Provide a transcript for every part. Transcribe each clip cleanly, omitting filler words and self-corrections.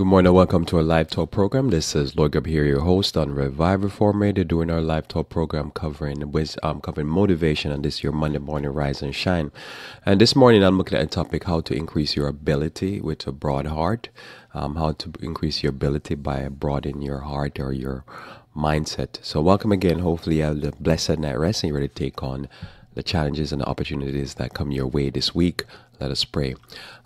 Good morning, welcome to our live talk program. This is Lloyd Gub here, your host on Revive Reformated, doing our live talk program covering motivation on this your Monday morning rise and shine. And this morning I'm looking at a topic: how to increase your ability with a broad heart. How to increase your ability by broadening your heart or your mindset. So welcome again. Hopefully you have the blessed night rest and you're ready to take on the challenges and the opportunities that come your way this week. Let us pray.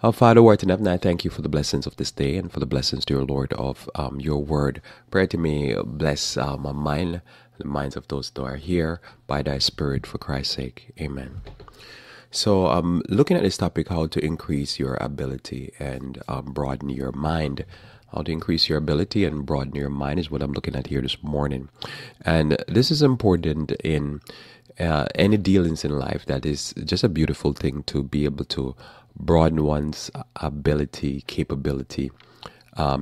Our Father, who art in heaven, I thank you for the blessings of this day and for the blessings, dear Lord, of your word. Pray to me, bless my mind, the minds of those that are here by thy Spirit, for Christ's sake. Amen. So looking at this topic, how to increase your ability and broaden your mind. How to increase your ability and broaden your mind is what I'm looking at here this morning. And this is important in any dealings in life. That is just a beautiful thing to be able to broaden one's ability, capability,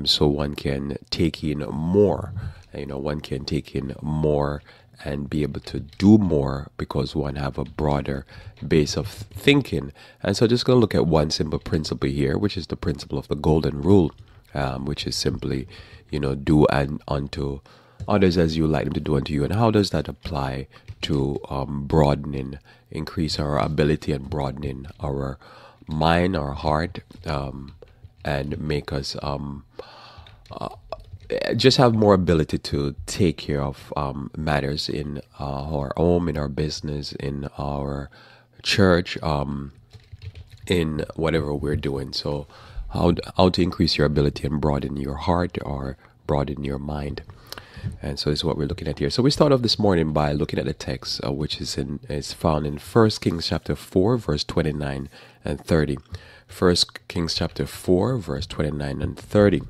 so one can take in more. One can take in more and be able to do more because one have a broader base of thinking. And so just going to look at one simple principle here, which is the principle of the golden rule, which is simply, do unto others as you like them to do unto you. And how does that apply to broadening, increase our ability and broadening our mind, our heart, and make us just have more ability to take care of matters in our home, in our business, in our church, in whatever we're doing. So how to increase your ability and broaden your heart or broaden your mind. And so this is what we're looking at here. So we start off this morning by looking at the text, which is found in 1 Kings chapter 4, verse 29 and 30. 1 Kings chapter 4, verse 29 and 30.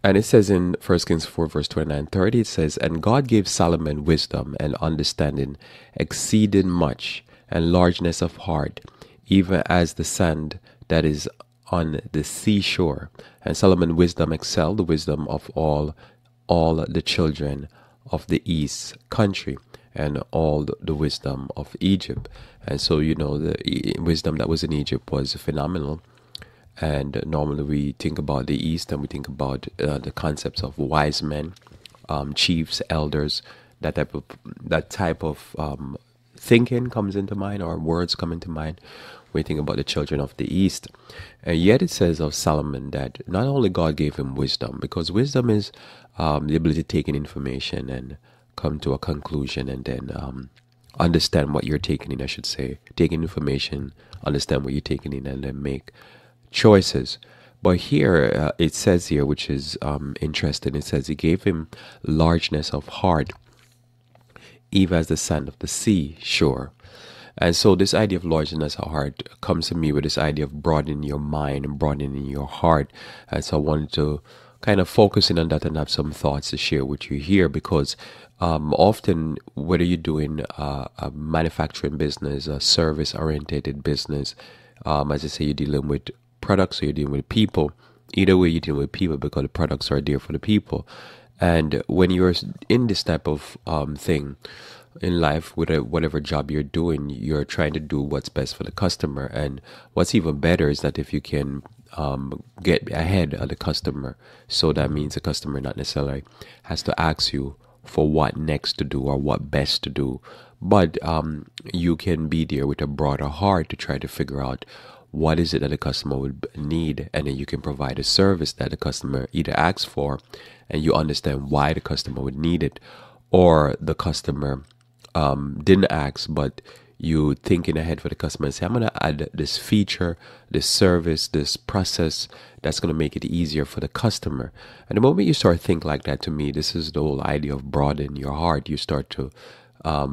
And it says in 1 Kings 4, verse 29 and 30, it says, "And God gave Solomon wisdom and understanding, exceeding much, and largeness of heart, even as the sand that is on the seashore. And Solomon's wisdom excelled the wisdom of all the children of the east country, and all the wisdom of Egypt." And so, the wisdom that was in Egypt was phenomenal. And normally we think about the east and we think about the concepts of wise men, chiefs, elders. That type of thinking comes into mind, or words come into mind. We think about the children of the east. And yet it says of Solomon that not only God gave him wisdom, because wisdom is the ability to take in information and come to a conclusion, and then understand what you're taking in, I should say. Taking information, understand what you're taking in, and then make choices. But here, it says here, which is interesting, it says he gave him largeness of heart, even as the sand of the sea shore. And so this idea of largeness of heart comes to me with this idea of broadening your mind and broadening your heart. And so I wanted to kind of focus in on that and have some thoughts to share with you here, because often, whether you're doing a manufacturing business, a service-oriented business, as I say, you're dealing with products or you're dealing with people, either way you're dealing with people because the products are there for the people. And when you're in this type of thing in life, with whatever job you're doing, you're trying to do what's best for the customer. And what's even better is that if you can get ahead of the customer, so that means the customer not necessarily has to ask you for what next to do or what best to do, but you can be there with a broader heart to try to figure out what is it that the customer would need, and then you can provide a service that the customer either asks for, and you understand why the customer would need it, or the customer didn't ask, but you thinking ahead for the customer and say, I'm going to add this feature, this service, this process that's going to make it easier for the customer. And the moment you start think like that, to me, this is the whole idea of broaden your heart. You start to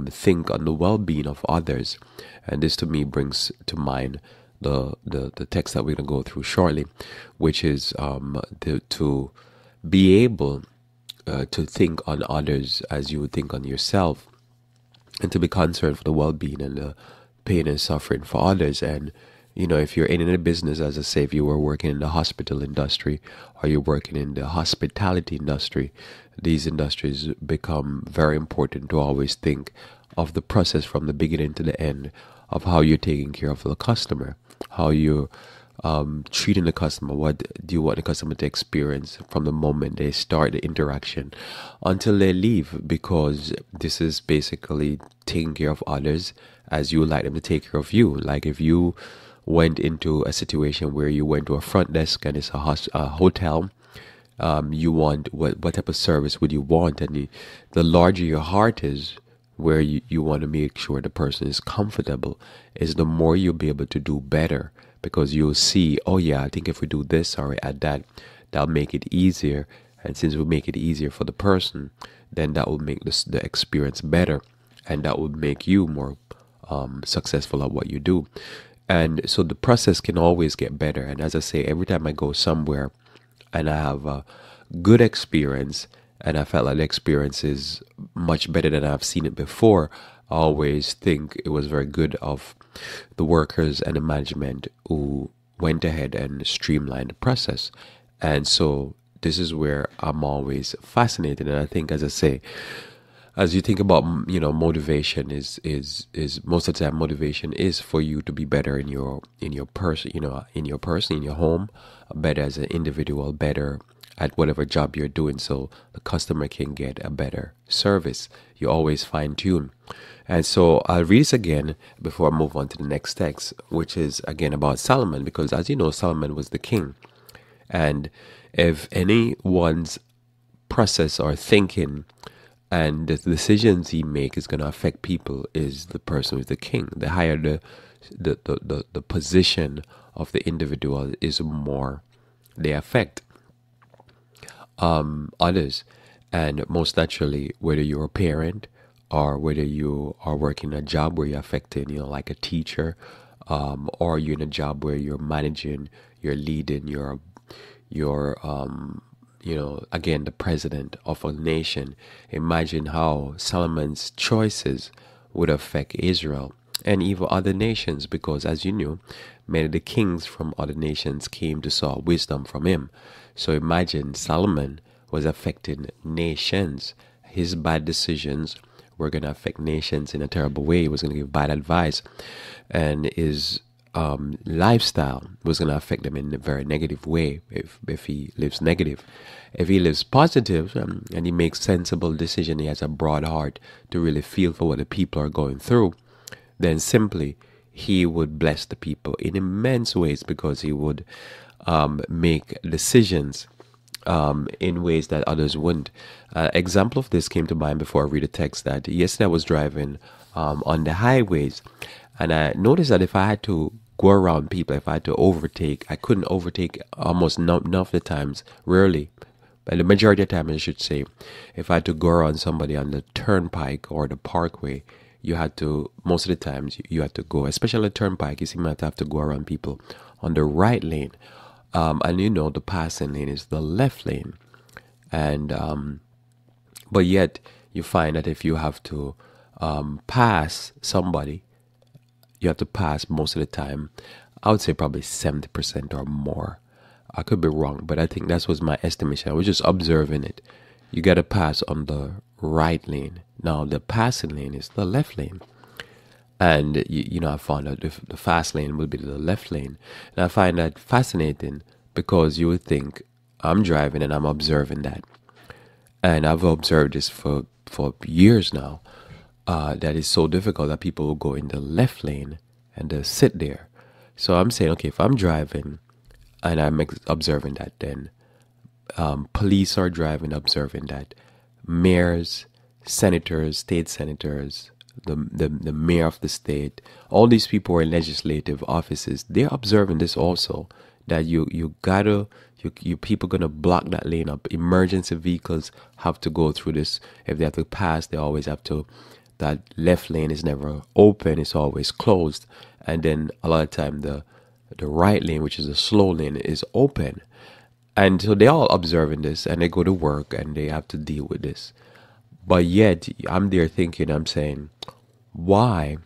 think on the well-being of others. And this to me brings to mind the text that we're going to go through shortly, which is to be able to think on others as you would think on yourself, and to be concerned for the well-being and the pain and suffering for others. And if you're in a business, as I say, if you were working in the hospital industry or you're working in the hospitality industry, these industries become very important to always think of the process from the beginning to the end, of how you're taking care of the customer, how you're treating the customer. What do you want the customer to experience from the moment they start the interaction until they leave? Because this is basically taking care of others as you would like them to take care of you. Like if you went into a situation where you went to a front desk and it's a hotel, you want what type of service would you want? And the larger your heart is, where you want to make sure the person is comfortable, is the more you'll be able to do better, because you'll see, oh yeah, I think if we do this or add that, that'll make it easier. And since we make it easier for the person, then that will make the experience better, and that will make you more successful at what you do. And so the process can always get better. And as I say, every time I go somewhere and I have a good experience, and I felt like the experience is much better than I've seen it before, I always think it was very good of the workers and the management who went ahead and streamlined the process. And so this is where I'm always fascinated. And I think, as I say, as you think about, motivation is most of the time motivation is for you to be better in your person, in your home, better as an individual, better at whatever job you're doing, so the customer can get a better service. You always fine tune. And so I'll read this again before I move on to the next text, which is again about Solomon, because as you know, Solomon was the king. And if anyone's process or thinking and the decisions he make is going to affect people, is the person who's the king. The higher the position of the individual is, more they affect others. And most naturally, whether you're a parent or whether you are working a job where you're affecting, like a teacher, or you're in a job where you're managing, you're leading, you're again, the president of a nation. Imagine how Solomon's choices would affect Israel and even other nations, because as you knew, many of the kings from other nations came to saw wisdom from him. So imagine Solomon was affecting nations. His bad decisions were going to affect nations in a terrible way. He was going to give bad advice, and his lifestyle was going to affect them in a very negative way if he lives negative. If he lives positive, and he makes sensible decisions, he has a broad heart to really feel for what the people are going through, then simply he would bless the people in immense ways, because he would make decisions in ways that others wouldn't. Example of this came to mind before I read the text, that yesterday I was driving on the highways, and I noticed that if I had to go around people, if I had to overtake, I couldn't overtake almost none of the times, rarely. But the majority of the time, I should say, if I had to go around somebody on the turnpike or the parkway, you had to, most of the times, you had to go, especially on the turnpike, you see, you might have to go around people on the right lane. And the passing lane is the left lane. And, but yet you find that if you have to pass somebody, you have to pass most of the time, I would say probably 70% or more. I could be wrong, but I think that was my estimation. I was just observing it. You got to pass on the right lane. Now, the passing lane is the left lane. And, I found out the fast lane will be the left lane. And I find that fascinating, because you would think I'm driving and I'm observing that. And I've observed this for years now, that it's so difficult that people will go in the left lane and they'll sit there. So I'm saying, okay, if I'm driving and I'm observing that, then police are driving, observing that. Mayors, senators, state senators, the mayor of the state, all these people are in legislative offices. They're observing this also, that you people gonna block that lane up. Emergency vehicles have to go through this. If they have to pass, they always have to. That left lane is never open; it's always closed. And then a lot of time the right lane, which is the slow lane, is open. And so they're all observing this, and they go to work and they have to deal with this. But yet I'm there thinking, I'm saying, why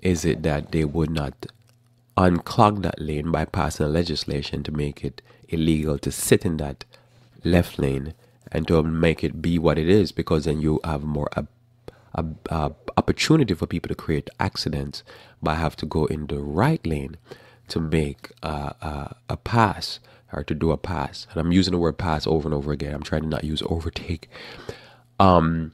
is it that they would not unclog that lane by passing a legislation to make it illegal to sit in that left lane, and to make it be what it is? Because then you have more opportunity for people to create accidents by have to go in the right lane. to make a pass, or to do a pass. And I'm using the word pass over and over again. I'm trying to not use overtake. So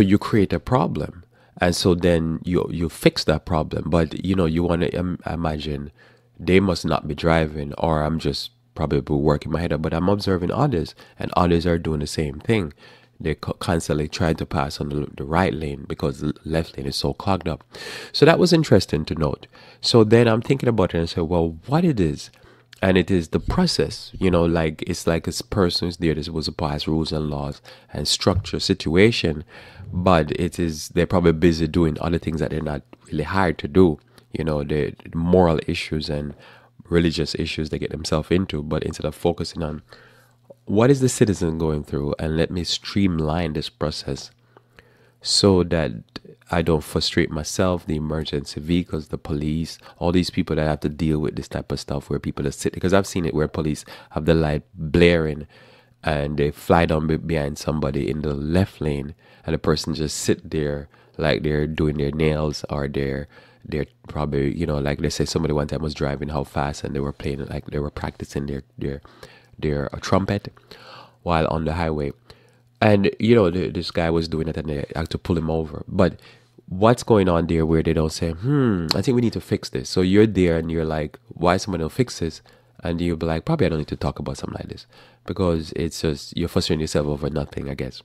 you create a problem, and so then you fix that problem. But you want to imagine they must not be driving, or I'm just probably working my head up, but I'm observing others, and others are doing the same thing. They're constantly trying to pass on the right lane because the left lane is so clogged up. So that was interesting to note. So then I'm thinking about it and say, well, what it is, and it is the process. Like it's like this person is there, this was to pass rules and laws and structure situation, but they're probably busy doing other things that they're not really hired to do. The moral issues and religious issues they get themselves into, but instead of focusing on what is the citizen going through, and let me streamline this process so that I don't frustrate myself, the emergency vehicles, the police, all these people that have to deal with this type of stuff where people are sitting. Because I've seen it where police have the light blaring and they fly down behind somebody in the left lane, and the person just sit there like they're doing their nails, or they're probably, like they say somebody one time was driving how fast, and they were playing, like they were practicing their trumpet while on the highway. And this guy was doing it, and they had to pull him over. But what's going on there where they don't say, I think we need to fix this? So you're there and you're like, why someone don't fix this? And you'll be like, probably I don't need to talk about something like this, because it's just you're frustrating yourself over nothing, I guess.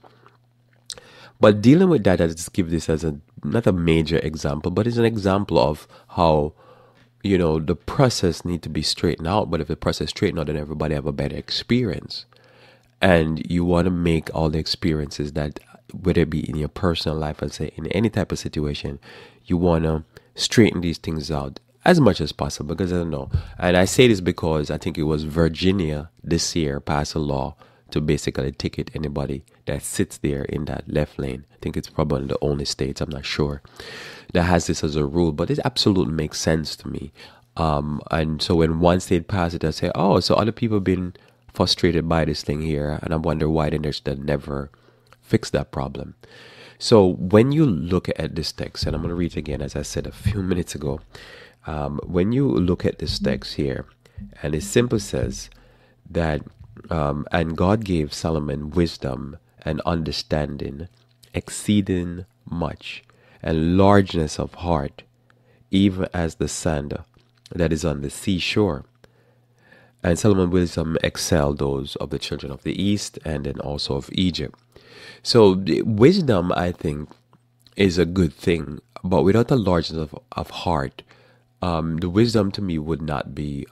But dealing with that, I just give this as not a major example, but it's an example of how the process need to be straightened out. But if the process straightened out, then everybody have a better experience. And you want to make all the experiences that, whether it be in your personal life, I'd say in any type of situation, you want to straighten these things out as much as possible. Because I don't know. And I say this because I think it was Virginia this year passed a law to basically ticket anybody that sits there in that left lane. I think it's probably the only states, I'm not sure, that has this as a rule. But it absolutely makes sense to me. And so when one state passed it, I say, oh, so other people been frustrated by this thing here, and I wonder why they never fix that problem. So when you look at this text, and I'm going to read it again, as I said a few minutes ago, when you look at this text here, and it simply says that, and God gave Solomon wisdom and understanding, exceeding much, and largeness of heart, even as the sand that is on the seashore. And Solomon's wisdom excelled those of the children of the East, and then also of Egypt. So the wisdom, I think, is a good thing, but without the largeness of heart, the wisdom to me would not be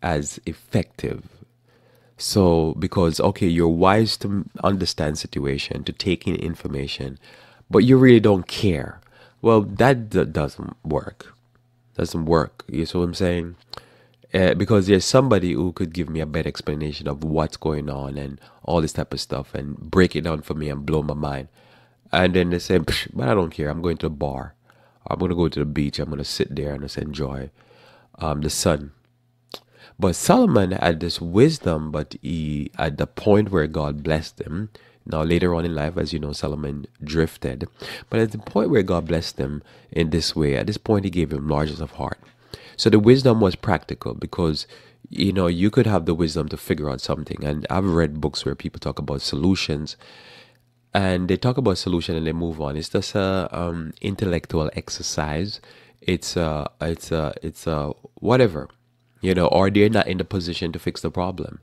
as effective. So because, okay, you're wise to understand situation, to take in information, but you really don't care. Well, that doesn't work. Doesn't work. You see what I'm saying? Because there's somebody who could give me a better explanation of what's going on and all this type of stuff and break it down for me and blow my mind. And then they say, but I don't care. I'm going to the bar. I'm going to go to the beach. I'm going to sit there and just enjoy the sun. But Solomon had this wisdom, but he, at the point where God blessed him, now later on in life, as you know, Solomon drifted. But at the point where God blessed him in this way, at this point he gave him largeness of heart. So the wisdom was practical because, you could have the wisdom to figure out something. And I've read books where people talk about solutions, and they talk about solution and they move on. It's just a intellectual exercise. It's a whatever, or they're not in the position to fix the problem.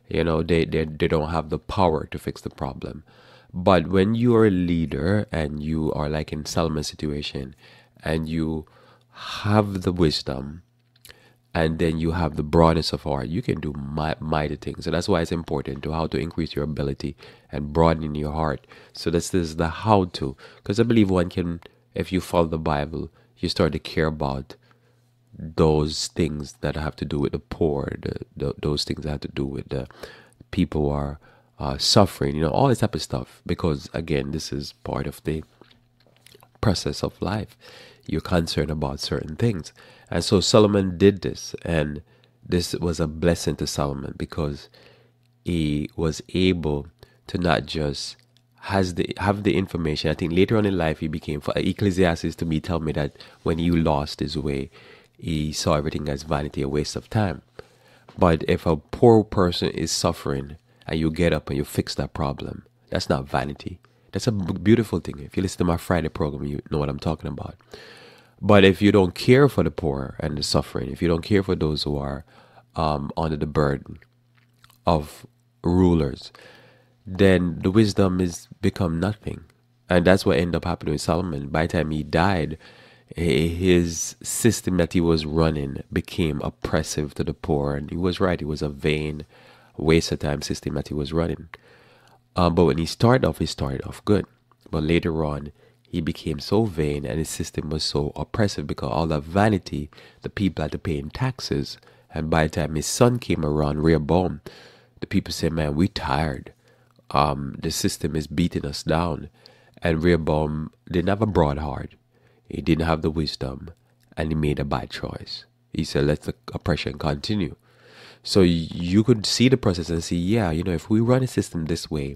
They don't have the power to fix the problem. But when you are a leader and you are like in Solomon's situation, and you have the wisdom, and then you have the broadness of heart, you can do mighty things. So that's why it's important to how to increase your ability and broaden your heart. So this is the how to, because I believe one can, if you follow the Bible, you start to care about those things that have to do with the poor, those things that have to do with the people who are suffering, all this type of stuff. Because again, this is part of the process of life. You're concerned about certain things. And so Solomon did this, and this was a blessing to Solomon because he was able to not just have the information. I think later on in life he became, Ecclesiastes to me tell me that when he lost his way, he saw everything as vanity, a waste of time. But if a poor person is suffering and you get up and you fix that problem, that's not vanity. That's a beautiful thing. If you listen to my Friday program, you know what I'm talking about. But if you don't care for the poor and the suffering, if you don't care for those who are under the burden of rulers, then the wisdom is become nothing. And that's what ended up happening with Solomon. By the time he died, his system that he was running became oppressive to the poor. And he was right. It was a vain, waste of time system that he was running. But when he started off good. But later on, he became so vain and his system was so oppressive because all that vanity, the people had to pay in taxes. And by the time his son came around, Rehoboam, the people said, man, we tired. The system is beating us down. And Rehoboam didn't have a broad heart. He didn't have the wisdom. And he made a bad choice. He said, let the oppression continue. So you could see the process and see, yeah, if we run a system this way,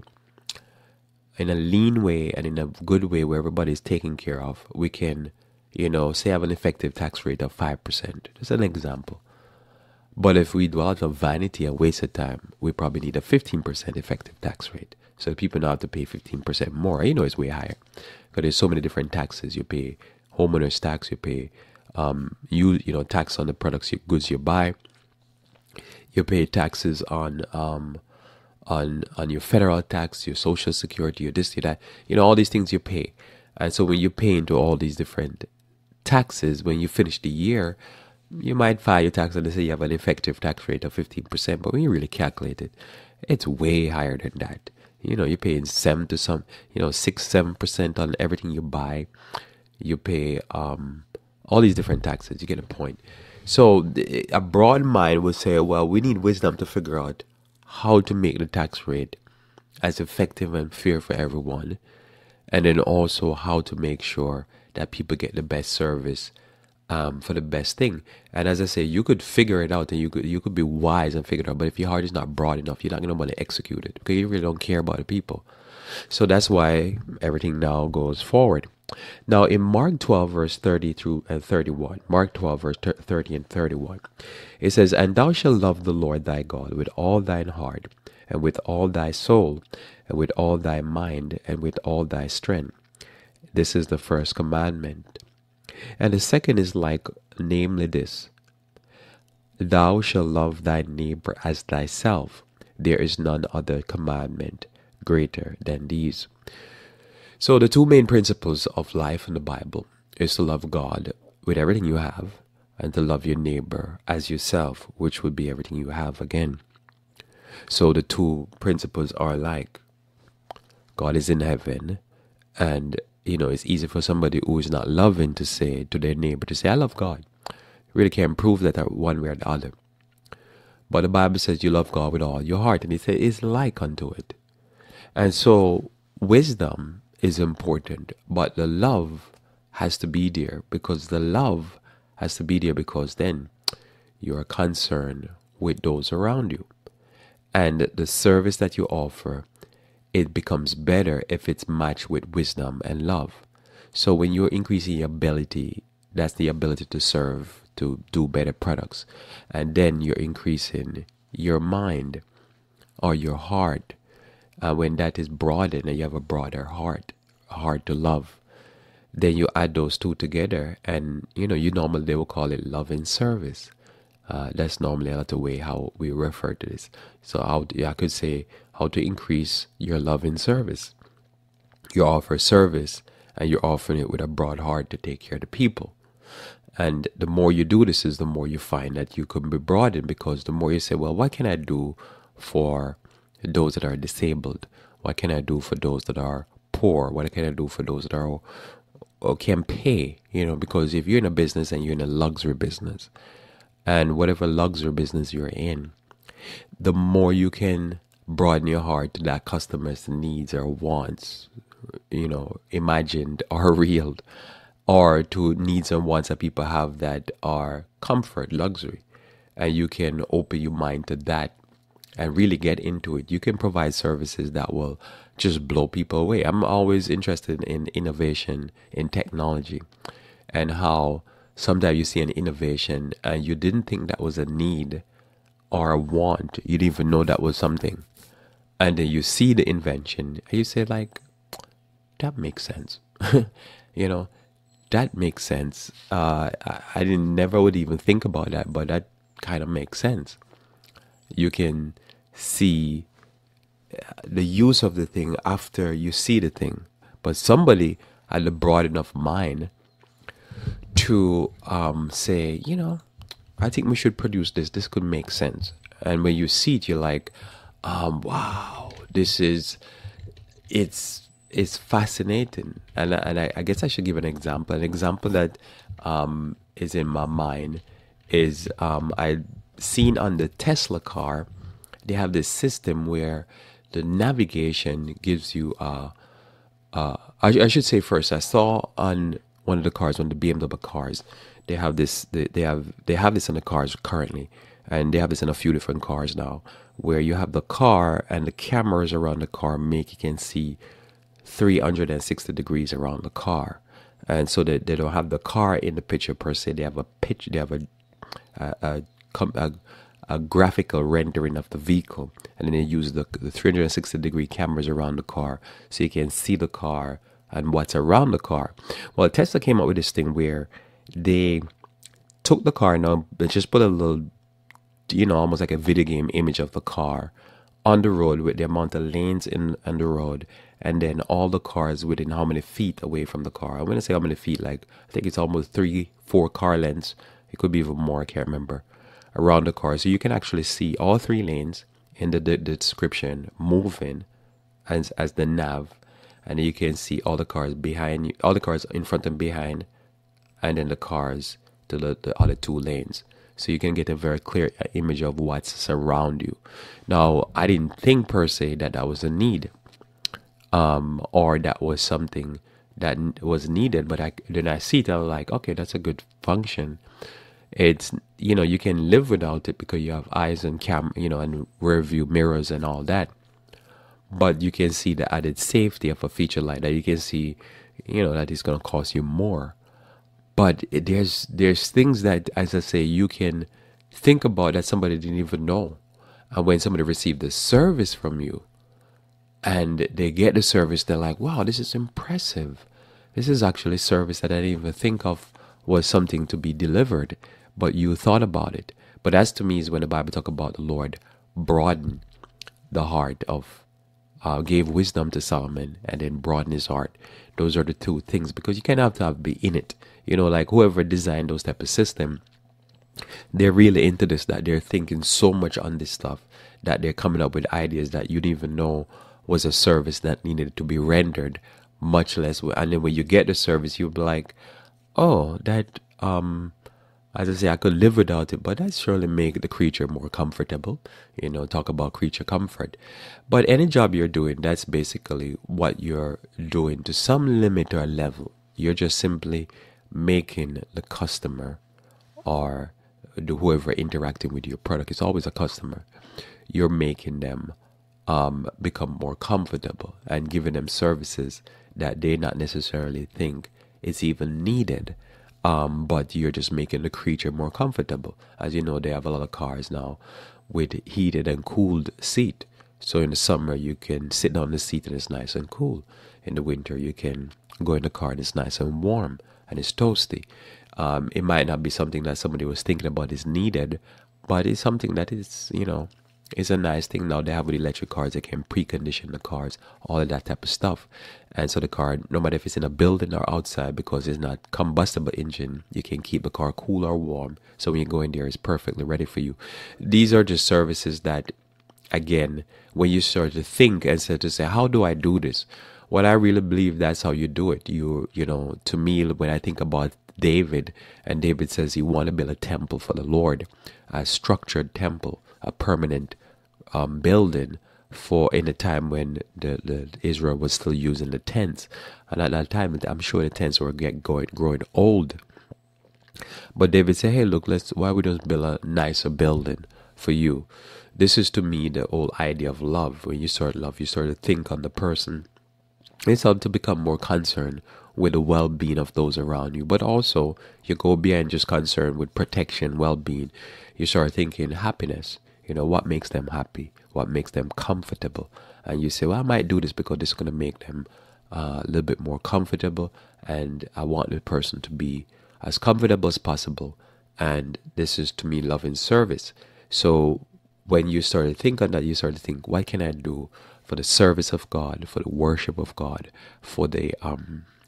in a lean way and in a good way where everybody is taken care of, we can, say have an effective tax rate of 5%. Just an example. But if we do a lot of vanity and waste of time, we probably need a 15% effective tax rate. So people don't have to pay 15% more. It's way higher. Because there's so many different taxes. You pay homeowner's tax, you pay tax on the products, goods you buy. You pay taxes on your federal tax, your social security, your this, your that. All these things you pay. And so when you pay into all these different taxes, when you finish the year, you might file your tax and they say you have an effective tax rate of 15%. But when you really calculate it, it's way higher than that. You're paying 6-7% on everything you buy. You pay all these different taxes. You get a point. So a broad mind would say, well, we need wisdom to figure out how to make the tax rate as effective and fair for everyone. And then also how to make sure that people get the best service for the best thing. And as I say, you could figure it out and you could be wise and figure it out. But if your heart is not broad enough, you're not going to want to execute it because you really don't care about the people. So that's why everything now goes forward. Now in Mark 12 verse 30 through 31, Mark 12 verse 30 and 31, it says, and thou shalt love the Lord thy God with all thine heart, and with all thy soul, and with all thy mind, and with all thy strength. This is the first commandment. And the second is like, namely this, thou shalt love thy neighbor as thyself. There is none other commandment greater than these. So the two main principles of life in the Bible is to love God with everything you have and to love your neighbor as yourself, which would be everything you have again. So the two principles are like, God is in heaven, and it's easy for somebody who is not loving to say to their neighbor, to say, I love God. You really can't prove that one way or the other. But the Bible says you love God with all your heart, and it says it's like unto it. And so wisdom is important, but the love has to be there because then you're concerned with those around you. And the service that you offer, it becomes better if it's matched with wisdom and love. So when you're increasing your ability, that's the ability to serve, to do better products. And then you're increasing your mind or your heart. When that is broadened and you have a broader heart to love, then you add those two together, and you normally they will call it love and service. That's normally another way how we refer to this. So I could say how to increase your love and service. You offer service and you're offering it with a broad heart to take care of the people. And the more you do this is the more you find that you can be broadened, because the more you say, well, what can I do for those that are disabled? What can I do for those that are poor? What can I do for those that are or can pay? Because if you're in a business and you're in a luxury business, and whatever luxury business you're in, the more you can broaden your heart to that customer's needs or wants, imagined or real, or to needs and wants that people have that are comfort, luxury, and you can open your mind to that and really get into it. You can provide services that will just blow people away. I'm always interested in innovation, in technology, and how Sometimes you see an innovation and you didn't think that was a need or a want. You didn't even know that was something. And then you see the invention and you say like, that makes sense. you know, that makes sense. I didn't never would even think about that, but that kind of makes sense. You can see the use of the thing after you see the thing. But somebody had the broad enough mind to say, I think we should produce this. This could make sense. And when you see it, you're like, wow, it's fascinating. And I guess I should give an example. An example that is in my mind is I seen on the Tesla car, they have this system where the navigation gives you I should say first, I saw on one of the cars, one of the BMW cars, they have this they have this in the cars currently, and they have this in a few different cars now, where you have the car and the cameras around the car make you can see 360 degrees around the car. And so they don't have the car in the picture per se. They have a picture. They have a graphical rendering of the vehicle, and then they use the 360 degree cameras around the car so you can see the car and what's around the car. Well, Tesla came up with this thing where they took the car now, they just put a little, almost like a video game image of the car on the road with the amount of lanes on the road, and then all the cars within how many feet away from the car. I'm going to say how many feet, like I think it's almost 3-4 car lengths. It could be even more, I can't remember, around the car. So you can actually see all 3 lanes in the description moving as the nav, and you can see all the cars behind you, all the cars in front and behind, and then the cars to the other 2 lanes. So you can get a very clear image of what's around you. Now, I didn't think per se that was a need, or that was something that was needed. But then I see it, I was like, okay, that's a good function. It's, you can live without it because you have eyes and and rear view mirrors and all that. But you can see the added safety of a feature like that. You can see, that it's going to cost you more. But there's things that, as I say, you can think about that somebody didn't even know. And when somebody received the service from you and they get the service, they're like, wow, this is impressive. This is actually service that I didn't even think of was something to be delivered, but you thought about it. But as to me is when the Bible talk about the Lord broaden the heart of, gave wisdom to Solomon and then broaden his heart. Those are the 2 things, because you can't have to be in it. Like whoever designed those type of system, they're really into this, that they're thinking so much on this stuff that they're coming up with ideas that you didn't even know was a service that needed to be rendered, much less. And then when you get the service, you'll be like, oh, that, as I say, I could live without it, but that surely make the creature more comfortable. Talk about creature comfort. But any job you're doing, that's basically what you're doing to some limit or level. You're just simply making the customer or whoever interacting with your product, it's always a customer. You're making them become more comfortable and giving them services that they not necessarily think is even needed. But you're just making the creature more comfortable. As you know, they have a lot of cars now with heated and cooled seat. So in the summer, you can sit down the seat and it's nice and cool. In the winter, you can go in the car and it's nice and warm and it's toasty. It might not be something that somebody was thinking about is needed, but it's something that is, it's a nice thing. Now they have with electric cars, they can precondition the cars, all of that type of stuff. And so the car, no matter if it's in a building or outside, because it's not combustible engine, you can keep the car cool or warm. So when you go in there, it's perfectly ready for you. These are just services that, again, when you start to think and start to say, how do I do this? Well, I really believe that's how you do it. To me, when I think about David, and David says he wanted to build a temple for the Lord, a structured temple, a permanent building for in a time when the Israel was still using the tents. And at that time, I'm sure the tents were growing old. But David said, hey, look, why we don't build a nicer building for you? This is to me the old idea of love. When you start love, you start to think on the person. It's hard to become more concerned with the well-being of those around you. But also, you go beyond just concern with protection, well-being. You start thinking happiness. What makes them happy? What makes them comfortable? And you say, well, I might do this because this is going to make them a little bit more comfortable, and I want the person to be as comfortable as possible. And this is, to me, love and service. So when you start to think on that, you start to think, what can I do for the service of God, for the worship of God, for the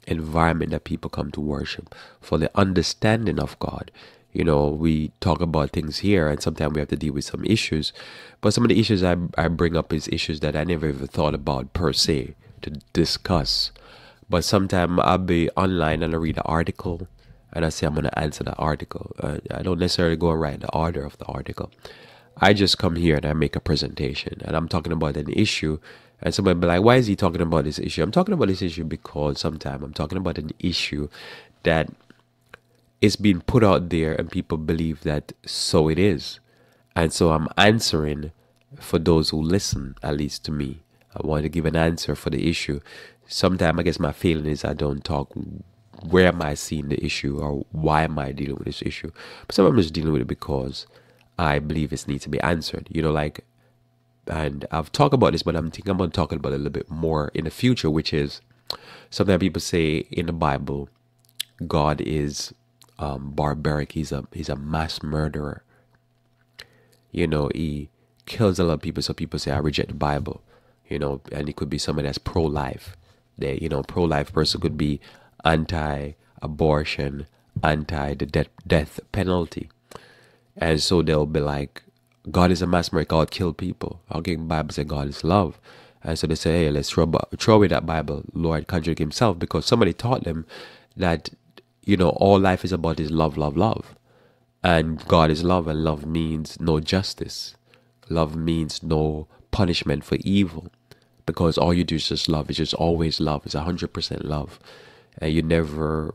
environment that people come to worship, for the understanding of God. We talk about things here, and sometimes we have to deal with some issues. But some of the issues I bring up is issues that I never even thought about per se to discuss. But sometimes I'll be online and I read an article, and I say I'm going to answer the article. I don't necessarily go and write the order of the article. I just come here and I make a presentation, and I'm talking about an issue. And somebody be like, why is he talking about this issue? I'm talking about this issue because sometimes I'm talking about an issue that is being put out there and people believe that so it is. And so I'm answering for those who listen, at least to me. I want to give an answer for the issue. Sometimes I guess my feeling is I don't talk where am I seeing the issue or why am I dealing with this issue. But sometimes I'm just dealing with it because I believe it needs to be answered. And I've talked about this, but I'm thinking I'm going to talk about it a little bit more in the future, which is sometimes people say in the Bible, God is barbaric. He's a mass murderer. He kills a lot of people. So people say, I reject the Bible. And it could be someone that's pro-life. Pro-life person could be anti-abortion, anti the death penalty. And so they'll be like, God is a mass murderer. God killed people. Okay, the Bible says God is love. And so they say, hey, let's throw away that Bible. Lord contradict himself, because somebody taught them that, all life is about is love, love, love. And God is love, and love means no justice. Love means no punishment for evil, because all you do is just love. It's just always love. It's 100% love. And you never,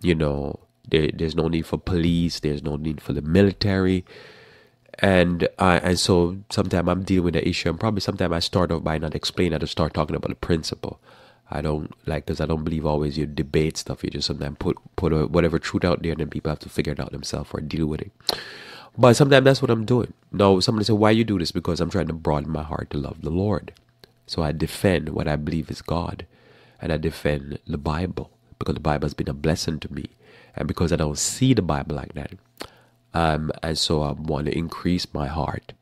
there's no need for police. There's no need for the military. And so sometimes I'm dealing with the issue, and probably sometimes I start off by not explaining. I just start talking about the principle. I don't because I don't believe always you debate stuff. You just sometimes put whatever truth out there, and then people have to figure it out themselves or deal with it. But sometimes that's what I'm doing. Now, somebody say, why you do this? Because I'm trying to broaden my heart to love the Lord. So I defend what I believe is God, and I defend the Bible, because the Bible has been a blessing to me, and because I don't see the Bible like that. And so I want to increase my heart,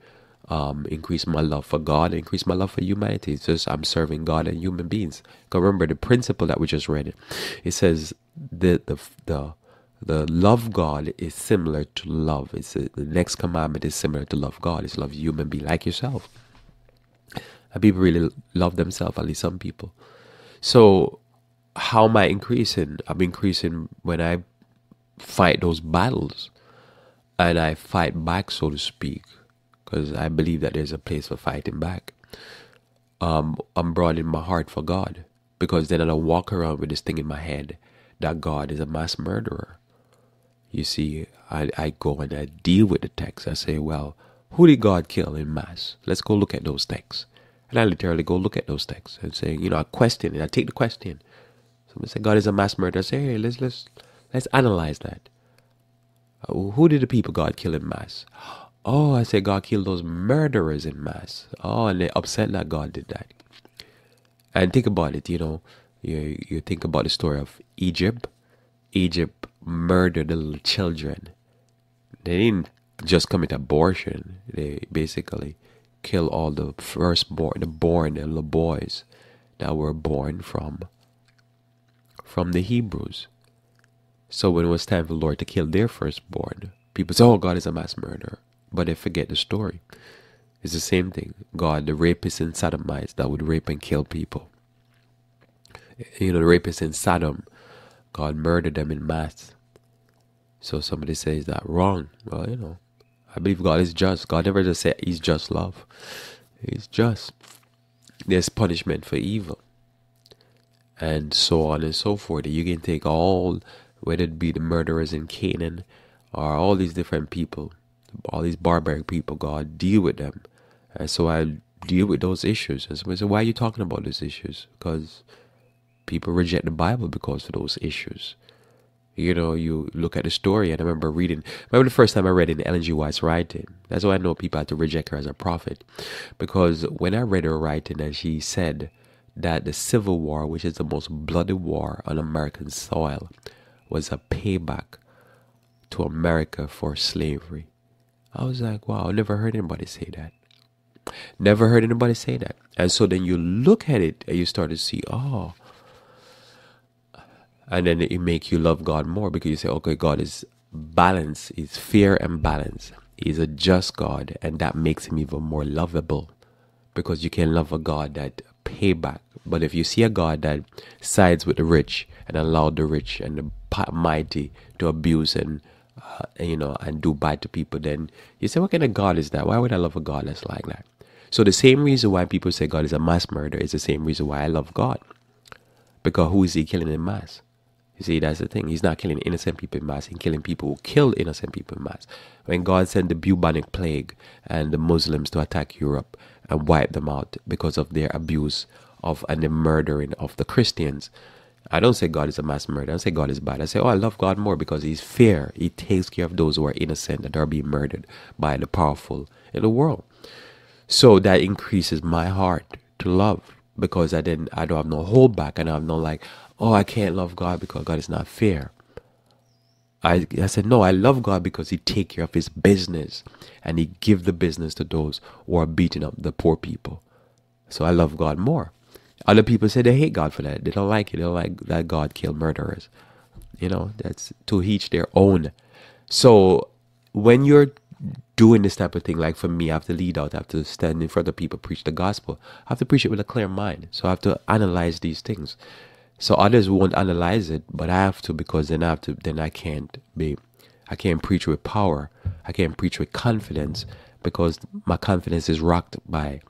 increase my love for God, increase my love for humanity. It's just I'm serving God and human beings. Because remember the principle that we just read. It says the love God is similar to love. The next commandment is similar to love God. It's love human being like yourself. And people really love themselves, at least some people. So how am I increasing? I'm increasing when I fight those battles. And I fight back, so to speak, because I believe that there's a place for fighting back. I'm broadening my heart for God, because then I don't walk around with this thing in my head that God is a mass murderer. You see, I go and I deal with the text. I say, well, who did God kill in mass? Let's go look at those texts. And I literally go look at those texts and say, I question it. I take the question. Somebody say God is a mass murderer. I say, hey, let's analyze that. Who did the people God kill in mass? Oh, I say God killed those murderers in mass. Oh, and they're upset that God did that. And think about it, you think about the story of Egypt. Egypt murdered the little children. They didn't just commit abortion. They basically kill all the firstborn, the little boys that were born from the Hebrews. So when it was time for the Lord to kill their firstborn, people say, oh, God is a mass murderer. But they forget the story. It's the same thing. God, the rapists and sodomites that would rape and kill people. The rapists in Sodom, God murdered them in mass. So somebody says that wrong. Well, I believe God is just. God never just said he's just love. He's just. There's punishment for evil. And so on and so forth. You can take all, whether it be the murderers in Canaan or all these different people, all these barbaric people, God, deal with them. And so I deal with those issues. And somebody said, why are you talking about these issues? Because People reject the Bible because of those issues. You know, you look at the story, and I remember the first time I read in Ellen G. White's writing. That's why I know people had to reject her as a prophet. Because when I read her writing, and she said that the Civil War, which is the most bloody war on American soil, was a payback to America for slavery. I was like, wow, I never heard anybody say that. Never heard anybody say that. And so then you look at it and you start to see, oh, and then it make you love God more, because you say, okay, God is balance, is fair and balance. He's a just God, and that makes him even more lovable, because you can love a God that pay back. But if you see a God that sides with the rich and allow the rich and the mighty to abuse and and do bad to people, then you say, what kind of God is that? Why would I love a God that's like that? So the same reason why people say God is a mass murderer is the same reason why I love God. Because who is he killing in mass? You see, that's the thing. He's not killing innocent people in mass. He's killing people who killed innocent people in mass. When God sent the bubonic plague and the Muslims to attack Europe and wipe them out because of their abuse of and the murdering of the Christians, I don't say God is a mass murderer. I don't say God is bad. I say, oh, I love God more because he's fair. He takes care of those who are innocent that are being murdered by the powerful in the world. So that increases my heart to love, because I don't have no holdback, and I have no like, oh, I can't love God because God is not fair. I said, no, I love God because he take care of his business, and he give the business to those who are beating up the poor people. So I love God more. Other people say they hate God for that. They don't like it. They don't like that God killed murderers. You know, that's to each their own. So when you're doing this type of thing, like for me, I have to lead out, I have to stand in front of people, preach the gospel. I have to preach it with a clear mind. So I have to analyze these things. So others won't analyze it, but I have to, because then I can't preach with power. I can't preach with confidence, because my confidence is rocked by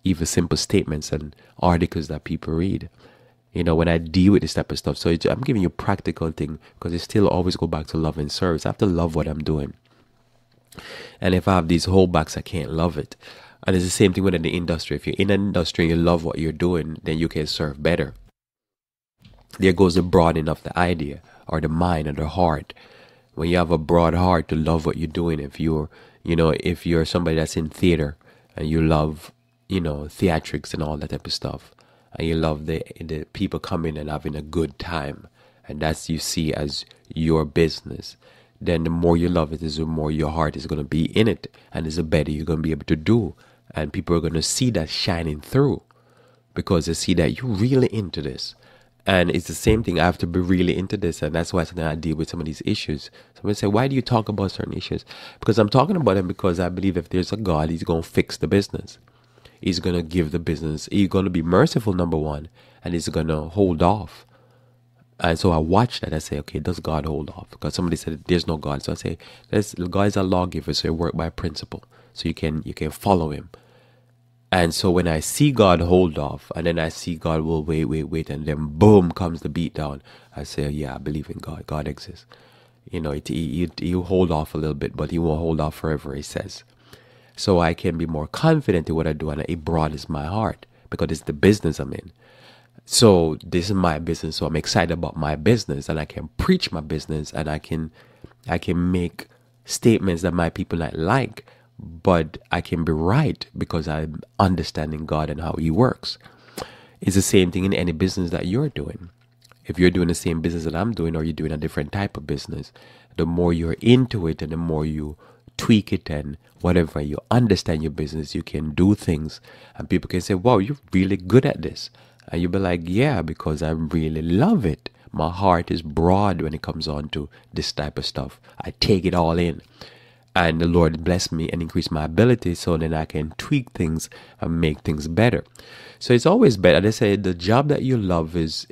even simple statements and articles that people read. You know, when I deal with this type of stuff. So I'm giving you a practical thing, because it still always go back to love and service. I have to love what I'm doing. And if I have these holdbacks, I can't love it. And it's the same thing within the industry. If you're in an industry and you love what you're doing, then you can serve better. There goes the broadening of the idea, or the mind, or the heart. When you have a broad heart to love what you're doing, if you're somebody that's in theater and you love, theatrics and all that type of stuff, and you love the people coming and having a good time, and that's you see as your business, then the more you love it is the more your heart is going to be in it, and it's the better you're going to be able to do. And people are going to see that shining through, because they see that you're really into this. And it's the same thing. I have to be really into this. And that's why sometimes I deal with some of these issues. Somebody say, why do you talk about certain issues? Because I'm talking about them because I believe if there's a God, he's going to fix the business. He's going to give the business. He's going to be merciful, number one. And he's going to hold off. And so I watch that. I say, okay, does God hold off? Because somebody said there's no God. So I say, God is a lawgiver. So he work by principle. So you can follow him. And so when I see God hold off, and then I see God will wait, and then boom comes the beat down, I say, yeah, I believe in God. God exists. He'll hold off a little bit, but he won't hold off forever, he says. So I can be more confident in what I do, and it broadens my heart, because it's the business I'm in. So this is my business, so I'm excited about my business, and I can preach my business, and I can make statements that my people not like, but I can be right because I'm understanding God and how he works. It's the same thing in any business that you're doing. If you're doing the same business that I'm doing, or you're doing a different type of business, the more you're into it and the more you tweak it and whatever, you understand your business, you can do things, and people can say, wow, you're really good at this. And you'll be like, yeah, because I really love it. My heart is broad when it comes on to this type of stuff. I take it all in. And the Lord bless me and increase my ability, so then I can tweak things and make things better. So it's always better. They say the job that you love is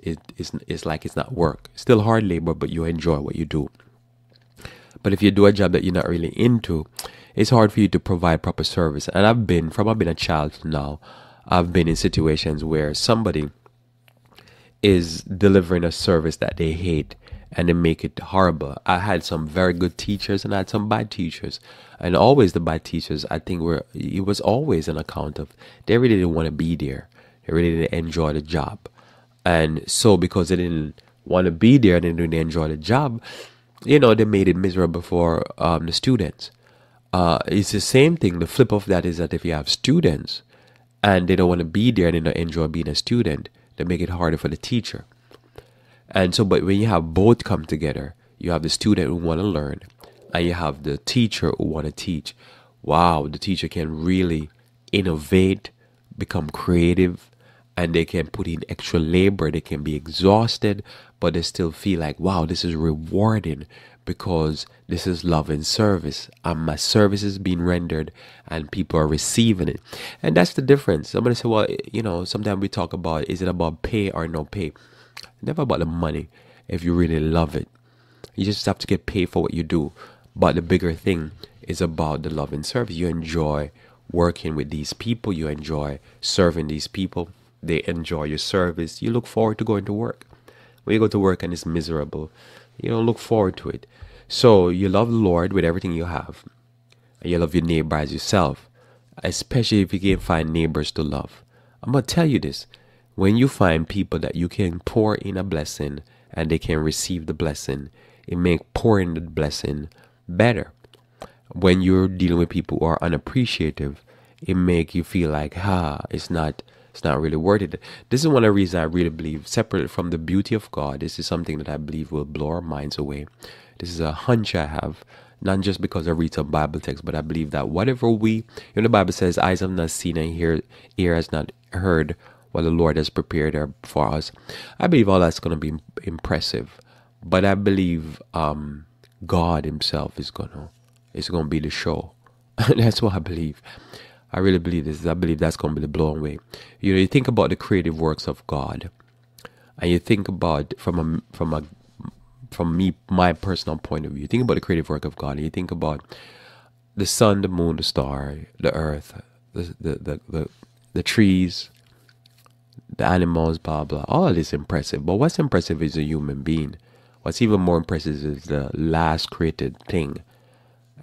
like it's not work. It's still hard labor, but you enjoy what you do. But if you do a job that you're not really into, it's hard for you to provide proper service. And I've been a child to now, I've been in situations where somebody is delivering a service that they hate, and they make it horrible. I had some very good teachers and I had some bad teachers. And always the bad teachers, I think it was always an account of they really didn't want to be there. They really didn't enjoy the job. And so because they didn't want to be there and they didn't enjoy the job, they made it miserable for the students. It's the same thing. The flip of that is that if you have students and they don't want to be there and they don't enjoy being a student, they make it harder for the teacher. And so, but when you have both come together, you have the student who want to learn and you have the teacher who want to teach. Wow, the teacher can really innovate, become creative, and they can put in extra labor. They can be exhausted, but they still feel like, wow, this is rewarding because this is love and service. And my service is being rendered and people are receiving it. And that's the difference. Somebody say, well, sometimes we talk about, is it about pay or no pay? Never about the money if you really love it. You just have to get paid for what you do. But the bigger thing is about the love and service. You enjoy working with these people. You enjoy serving these people. They enjoy your service. You look forward to going to work. When you go to work and it's miserable, you don't look forward to it. So you love the Lord with everything you have. And you love your neighbor as yourself. Especially if you can find neighbors to love. I'm going to tell you this. When you find people that you can pour in a blessing and they can receive the blessing, it makes pouring the blessing better. When you're dealing with people who are unappreciative, it makes you feel like, it's not really worth it. This is one of the reasons I really believe, separate from the beauty of God, this is something that I believe will blow our minds away. This is a hunch I have, not just because I read some Bible text, but I believe that whatever the Bible says, eyes have not seen and ear has not heard what the Lord has prepared for us. I believe all that's going to be impressive, but I believe God Himself is going to be the show. That's what I believe. I really believe this. I believe that's going to be the blowing away. You think about the creative works of God, and you think about from my personal point of view. You think about the creative work of God, and you think about the sun, the moon, the star, the earth, the trees, the animals, blah blah. All of this is impressive. But what's impressive is a human being. What's even more impressive is the last created thing,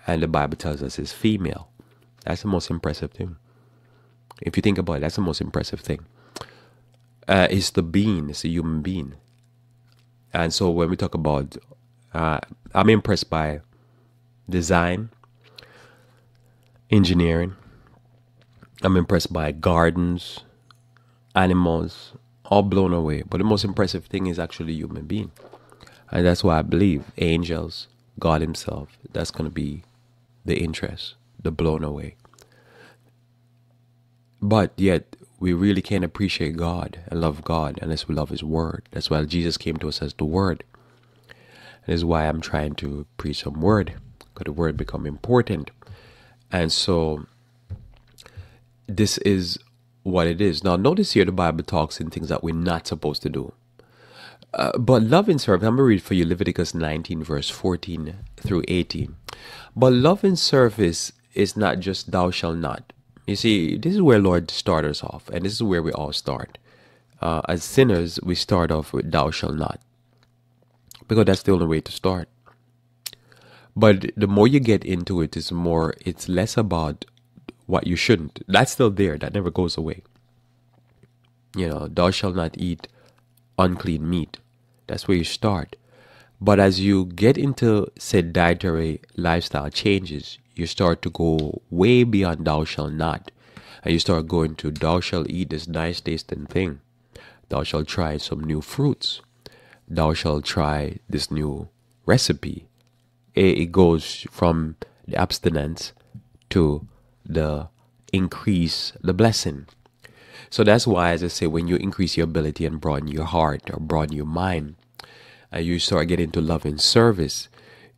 and the Bible tells us is female. That's the most impressive thing. If you think about it, that's the most impressive thing. It's the being, it's a human being. And so when we talk about, I'm impressed by design, engineering. I'm impressed by gardens, animals, all blown away. But the most impressive thing is actually human being. And that's why I believe angels, God Himself, that's going to be the interest, the blown away. But yet, we really can't appreciate God and love God unless we love His Word. That's why Jesus came to us as the Word. That is why I'm trying to preach some Word, because the Word become important. And so, this is what it is. Now, notice here the Bible talks in things that we're not supposed to do. But love and service, I'm going to read for you Leviticus 19, verse 14 through 18. But love and service is not just thou shalt not. You see, this is where Lord started us off, and this is where we all start. As sinners, we start off with thou shalt not, because that's the only way to start. But the more you get into it, it's less about what you shouldn't. That's still there. That never goes away. Thou shalt not eat unclean meat. That's where you start. But as you get into sedentary lifestyle changes, you start to go way beyond thou shalt not. And you start going to thou shalt eat this nice tasting thing. Thou shalt try some new fruits. Thou shalt try this new recipe. It goes from the abstinence to the increase, the blessing. So that's why, as I say, when you increase your ability and broaden your heart or broaden your mind, and you start getting into love and service,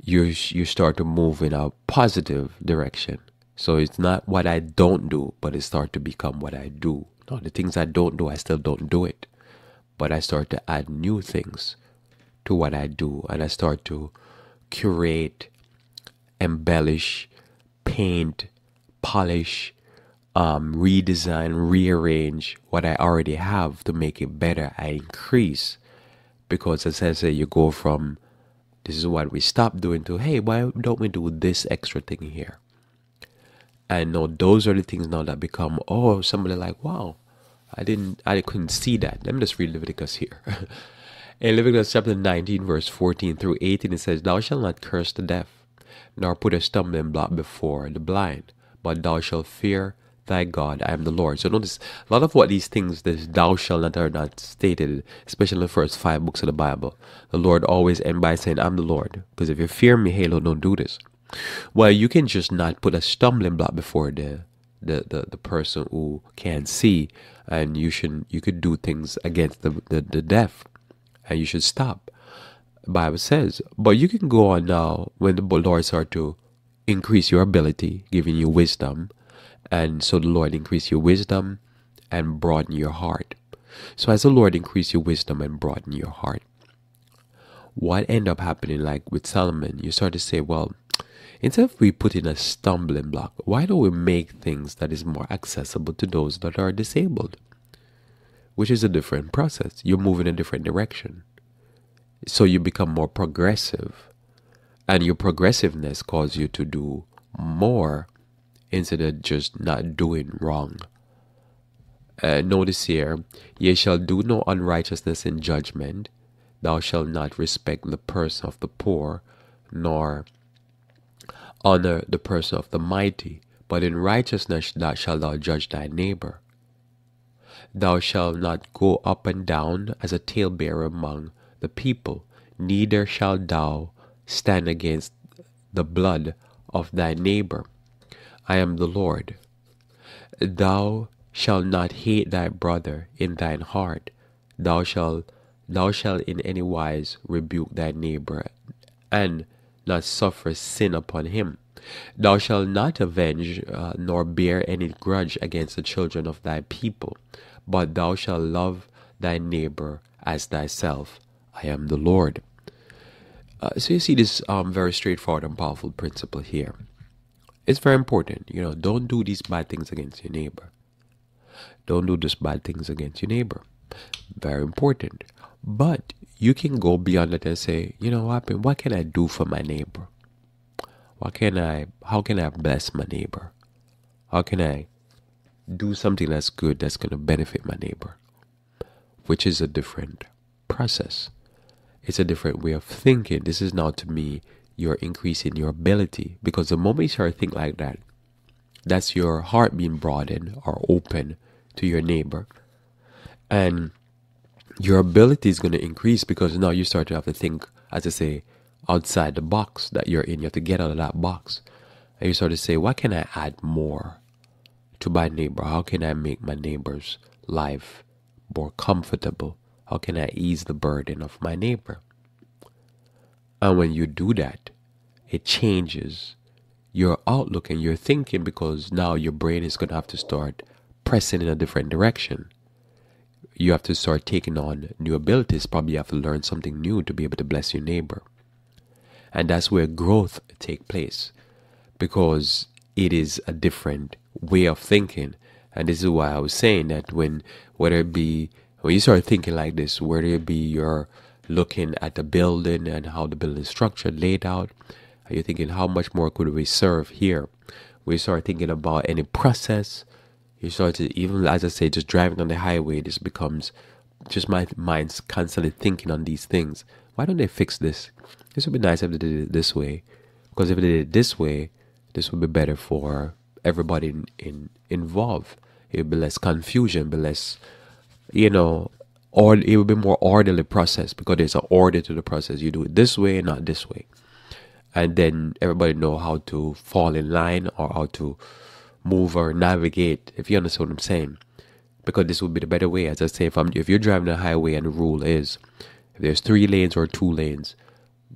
you start to move in a positive direction. So it's not what I don't do, but it starts to become what I do. No, the things I don't do, I still don't do it. But I start to add new things to what I do. And I start to curate, embellish, paint, polish, redesign, rearrange what I already have to make it better. I increase. Because as I say, you go from this is what we stop doing to, hey, why don't we do this extra thing here? And no, those are the things now that become, somebody like, wow, I couldn't see that. Let me just read Leviticus here. In Leviticus chapter 19, verse 14 through 18, it says, "Thou shalt not curse the deaf, nor put a stumbling block before the blind, but thou shalt fear thy God. I am the Lord." So notice, a lot of what these things, this "thou shalt not," are not stated, especially in the first 5 books of the Bible. The Lord always end by saying, "I'm the Lord." Because if you fear me, Halo, don't do this. Well, you can just not put a stumbling block before the person who can see, and you could do things against the deaf, and you should stop. The Bible says, but you can go on now when the Lord start to increase your ability, giving you wisdom, and so the Lord increase your wisdom and broaden your heart. So as the Lord increase your wisdom and broaden your heart, what end up happening, like with Solomon, you start to say, well, instead of we put in a stumbling block, why don't we make things that is more accessible to those that are disabled? Which is a different process. You move in a different direction. So you become more progressive. And your progressiveness causes you to do more instead of just not doing wrong. Notice here, ye shall do no unrighteousness in judgment. Thou shalt not respect the person of the poor, nor honor the person of the mighty, but in righteousness shalt thou judge thy neighbor. Thou shalt not go up and down as a talebearer among the people, neither shalt thou stand against the blood of thy neighbor. I am the Lord. Thou shalt not hate thy brother in thine heart. Thou shalt in any wise rebuke thy neighbor, and not suffer sin upon him. Thou shalt not avenge nor bear any grudge against the children of thy people, but thou shalt love thy neighbor as thyself. I am the Lord. So you see this very straightforward and powerful principle here. It's very important. Don't do these bad things against your neighbor. Don't do these bad things against your neighbor. Very important. But you can go beyond it and say, what can I do for my neighbor? How can I bless my neighbor? How can I do something that's good, that's going to benefit my neighbor? Which is a different process. It's a different way of thinking. This is now, to me, you're increasing your ability. Because the moment you start to think like that, that's your heart being broadened or open to your neighbor. And your ability is going to increase because now you start to have to think, as I say, outside the box that you're in. You have to get out of that box. And you start to say, what can I add more to my neighbor? How can I make my neighbor's life more comfortable? How can I ease the burden of my neighbor? And when you do that, it changes your outlook and your thinking, because now your brain is going to have to start pressing in a different direction. You have to start taking on new abilities. Probably you have to learn something new to be able to bless your neighbor. And that's where growth takes place, because it is a different way of thinking. And this is why I was saying that when you start thinking like this, whether it be you're looking at the building and how the building is structured, laid out, and you're thinking, how much more could we serve here? We start thinking about any process. You start to, even as I say, just driving on the highway, this becomes just my mind's constantly thinking on these things. Why don't they fix this? This would be nice if they did it this way. Because if they did it this way, this would be better for everybody involved. It would be less confusion, be less, or it would be more orderly process, because there's an order to the process. You do it this way, not this way. And then everybody know how to fall in line or how to move or navigate, if you understand what I'm saying. Because this would be the better way. As I say, if you're driving a highway and the rule is, if there's 3 lanes or 2 lanes,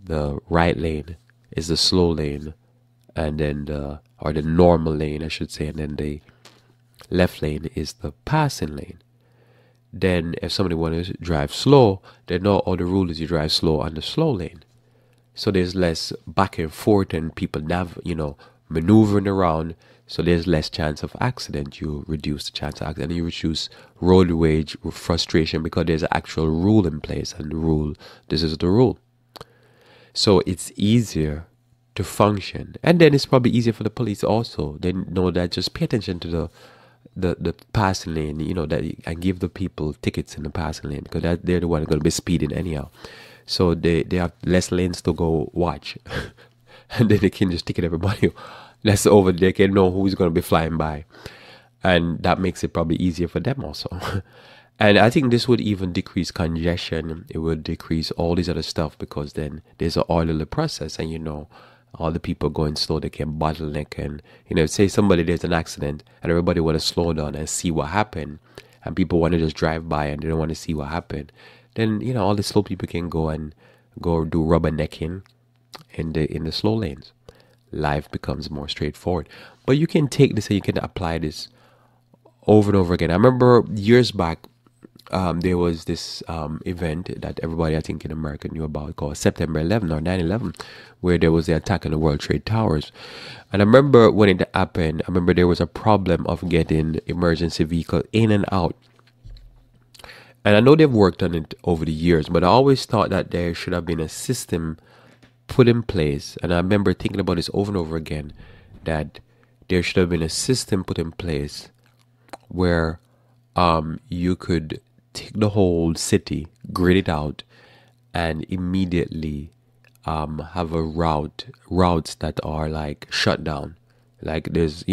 the right lane is the slow lane, and then the normal lane, I should say, and then the left lane is the passing lane. Then if somebody wants to drive slow, they know all the rule is you drive slow on the slow lane. So there's less back and forth and people maneuvering around. So there's less chance of accident. You reduce the chance of accident. And you reduce road rage, frustration, because there's an actual rule in place, and the rule, this is the rule. So it's easier to function. And then it's probably easier for the police also. They know that just pay attention to the passing lane, that and give the people tickets in the passing lane, because they're the one going to be speeding anyhow. So they have less lanes to go watch, and then they can just ticket everybody that's over. They can know who's going to be flying by, and that makes it probably easier for them also. And I think this would even decrease congestion. It would decrease all these other stuff, because then there's an orderly process, and all the people going slow, they can bottleneck. And say somebody, there's an accident and everybody want to slow down and see what happened, and people want to just drive by and they don't want to see what happened, then all the slow people can go and go do rubbernecking in the slow lanes. Life becomes more straightforward. But you can take this and you can apply this over and over again. I remember years back, there was this event that everybody, I think, in America knew about, called September 11 or 9/11, where there was the attack on the World Trade Towers. And I remember when it happened, I remember there was a problem of getting emergency vehicle in and out. And I know they've worked on it over the years, but I always thought that there should have been a system put in place. And I remember thinking about this over and over again, that there should have been a system put in place where you could take the whole city, grid it out, and immediately have routes that are like shut down. Like there's